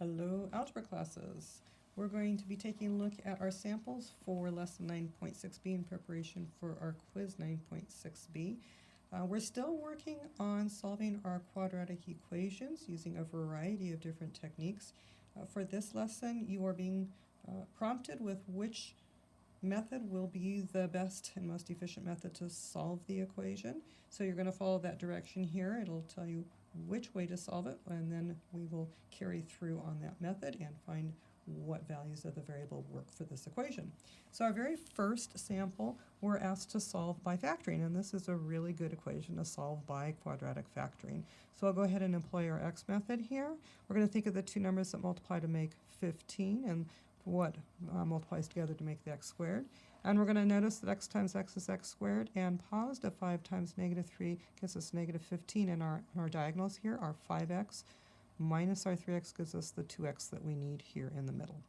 Hello, algebra classes. We're going to be taking a look at our samples for lesson 9.6b in preparation for our quiz 9.6b. We're still working on solving our quadratic equations using a variety of different techniques. For this lesson, you are being prompted with which method will be the best and most efficient method to solve the equation. So you're going to follow that direction here. It'll tell you which way to solve it, and then we will carry through on that method and find what values of the variable work for this equation. So our very first sample, we're asked to solve by factoring, and this is a really good equation to solve by quadratic factoring. So I'll go ahead and employ our x method here. We're going to think of the two numbers that multiply to make 15 and what multiplies together to make the x squared. And we're going to notice that x times x is x squared, and positive 5 times negative 3 gives us negative 15, and our diagonals here are 5x minus our 3x gives us the 2x that we need here in the middle.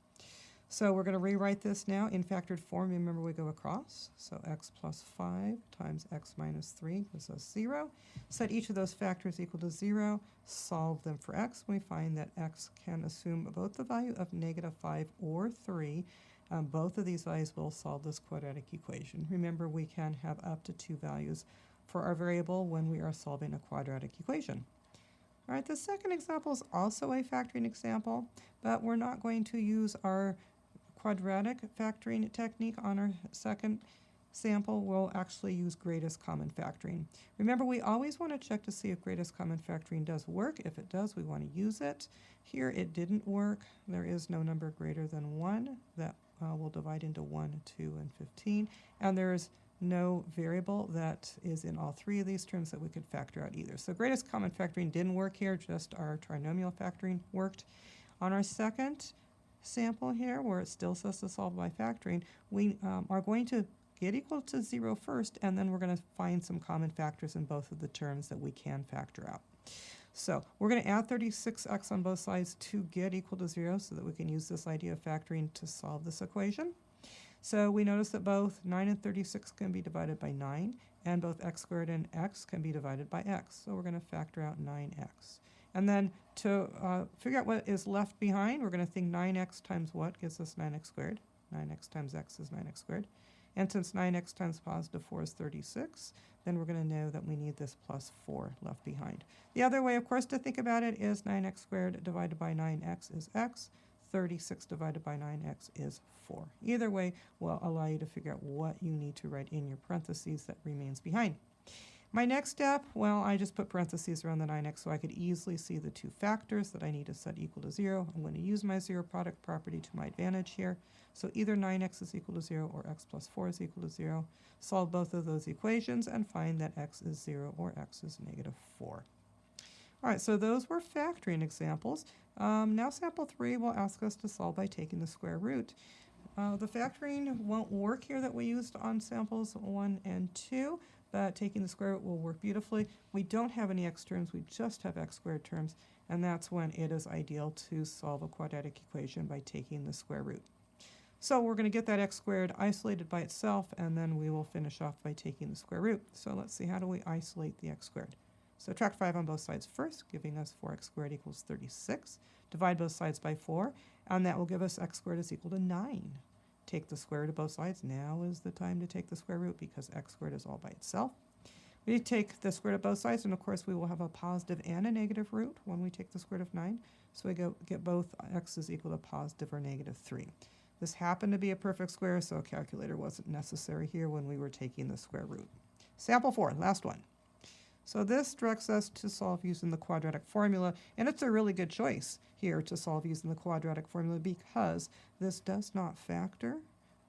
So we're going to rewrite this now in factored form. Remember, we go across. So x plus 5 times x minus 3 gives us 0. Set each of those factors equal to 0. Solve them for x. We find that x can assume both the value of negative 5 or 3. Both of these values will solve this quadratic equation. Remember, we can have up to 2 values for our variable when we are solving a quadratic equation. All right, the second example is also a factoring example, but we're not going to use our quadratic factoring technique on our second sample. We'll actually use greatest common factoring. Remember, we always want to check to see if greatest common factoring does work. If it does, we want to use it. Here it didn't work. There is no number greater than 1 that will divide into 1, 2, and 15. And there's no variable that is in all three of these terms that we could factor out either. So greatest common factoring didn't work here, just our trinomial factoring worked. On our second sample here, where it still says to solve by factoring, we are going to get equal to 0 first, and then we're going to find some common factors in both of the terms that we can factor out. So we're going to add 36x on both sides to get equal to 0 so that we can use this idea of factoring to solve this equation. So we notice that both 9 and 36 can be divided by 9, and both x squared and x can be divided by x. So we're going to factor out 9x. And then to figure out what is left behind, we're going to think 9x times what gives us 9x squared. 9x times x is 9x squared. And since 9x times positive 4 is 36, then we're going to know that we need this plus 4 left behind. The other way, of course, to think about it is 9x squared divided by 9x is x. 36 divided by 9x is 4. Either way will allow you to figure out what you need to write in your parentheses that remains behind. My next step, well, I just put parentheses around the 9x so I could easily see the two factors that I need to set equal to 0. I'm going to use my zero product property to my advantage here. So either 9x is equal to 0 or x plus 4 is equal to 0. Solve both of those equations and find that x is 0 or x is negative 4. All right, so those were factoring examples. Now sample 3 will ask us to solve by taking the square root. The factoring won't work here that we used on samples 1 and 2, but taking the square root will work beautifully. We don't have any x terms, we just have x squared terms, and that's when it is ideal to solve a quadratic equation by taking the square root. So we're going to get that x squared isolated by itself, and then we will finish off by taking the square root. So let's see, how do we isolate the x squared? Subtract 5 on both sides first, giving us 4x squared equals 36. Divide both sides by 4, and that will give us x squared is equal to 9. Take the square root of both sides. Now is the time to take the square root because x squared is all by itself. We take the square root of both sides, and of course we will have a positive and a negative root when we take the square root of 9. So we get both x is equal to positive or negative 3. This happened to be a perfect square, so a calculator wasn't necessary here when we were taking the square root. Sample 4, last one. So this directs us to solve using the quadratic formula, and it's a really good choice here to solve using the quadratic formula because this does not factor.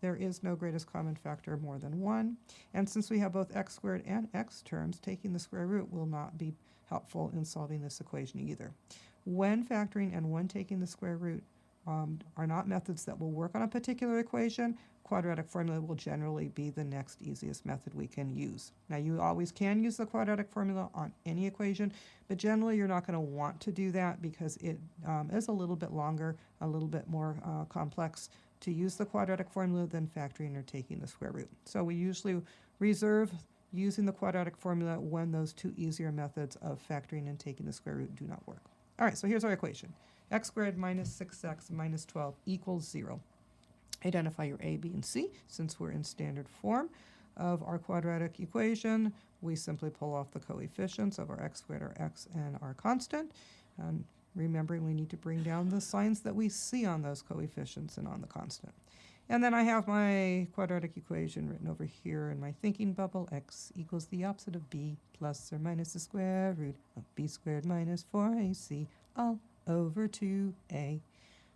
There is no greatest common factor more than 1, and since we have both x squared and x terms, taking the square root will not be helpful in solving this equation either. When factoring and when taking the square root are not methods that will work on a particular equation, quadratic formula will generally be the next easiest method we can use. Now you always can use the quadratic formula on any equation, but generally you're not going to want to do that because it is a little bit longer, a little bit more complex to use the quadratic formula than factoring or taking the square root. So we usually reserve using the quadratic formula when those two easier methods of factoring and taking the square root do not work. All right, so here's our equation. X squared minus 6x minus 12 equals 0. Identify your a, b, and c. Since we're in standard form of our quadratic equation, we simply pull off the coefficients of our x squared, our x, and our constant. And remembering we need to bring down the signs that we see on those coefficients and on the constant. And then I have my quadratic equation written over here in my thinking bubble. X equals the opposite of b plus or minus the square root of b squared minus 4ac all over 2a.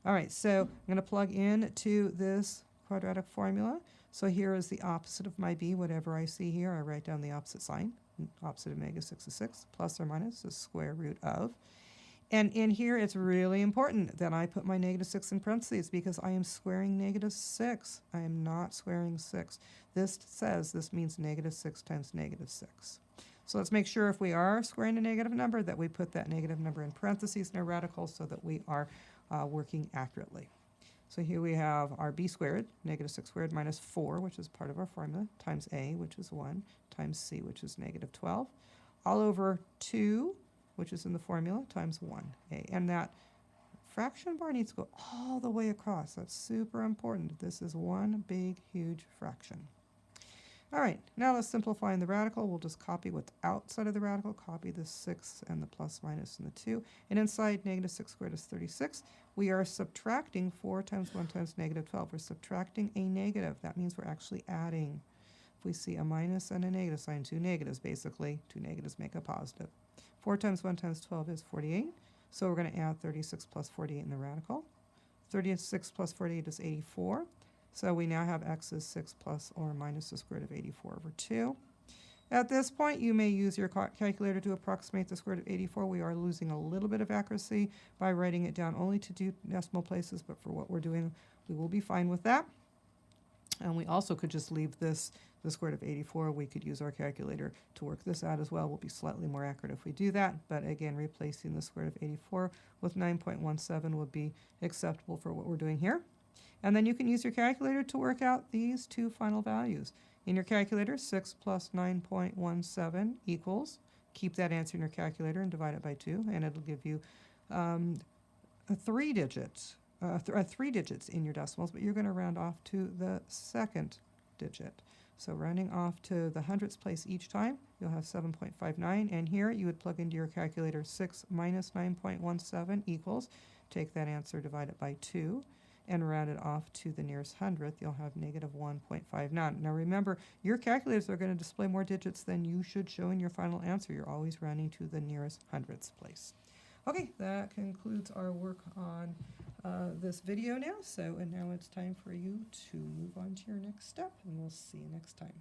All right, so I'm going to plug in to this quadratic formula. So here is the opposite of my b. Whatever I see here, I write down the opposite sign. Opposite of negative 6 is 6, plus or minus the square root of. And in here, it's really important that I put my negative 6 in parentheses because I am squaring negative 6. I am not squaring 6. This says this means negative 6 times negative 6. So let's make sure if we are squaring a negative number that we put that negative number in parentheses in our radical so that we are working accurately. So here we have our b squared, negative 6 squared minus 4, which is part of our formula, times a, which is 1, times c, which is negative 12, all over 2, which is in the formula, times 1a. And that fraction bar needs to go all the way across. That's super important. This is one big, huge fraction. All right, now let's simplify in the radical. We'll just copy what's outside of the radical, copy the 6 and the plus, minus, and the 2. And inside negative 6 squared is 36. We are subtracting 4 times 1 times negative 12. We're subtracting a negative. That means we're actually adding. If we see a minus and a negative sign, two negatives basically, two negatives make a positive. 4 times 1 times 12 is 48. So we're going to add 36 plus 48 in the radical. 36 plus 48 is 84. So we now have x is 6 plus or minus the square root of 84 over 2. At this point, you may use your calculator to approximate the square root of 84. We are losing a little bit of accuracy by writing it down only to two decimal places, but for what we're doing, we will be fine with that. And we also could just leave this, the square root of 84. We could use our calculator to work this out as well. We'll be slightly more accurate if we do that. But again, replacing the square root of 84 with 9.17 would be acceptable for what we're doing here. And then you can use your calculator to work out these two final values. In your calculator, 6 plus 9.17 equals, keep that answer in your calculator and divide it by 2, and it'll give you three digits in your decimals, but you're going to round off to the second digit. So rounding off to the hundredths place each time, you'll have 7.59, and here you would plug into your calculator 6 minus 9.17 equals, take that answer, divide it by 2, and round it off to the nearest hundredth, you'll have negative 1.59. Now remember, your calculators are going to display more digits than you should show in your final answer. You're always rounding to the nearest hundredths place. Okay, that concludes our work on this video now. And now it's time for you to move on to your next step, and we'll see you next time.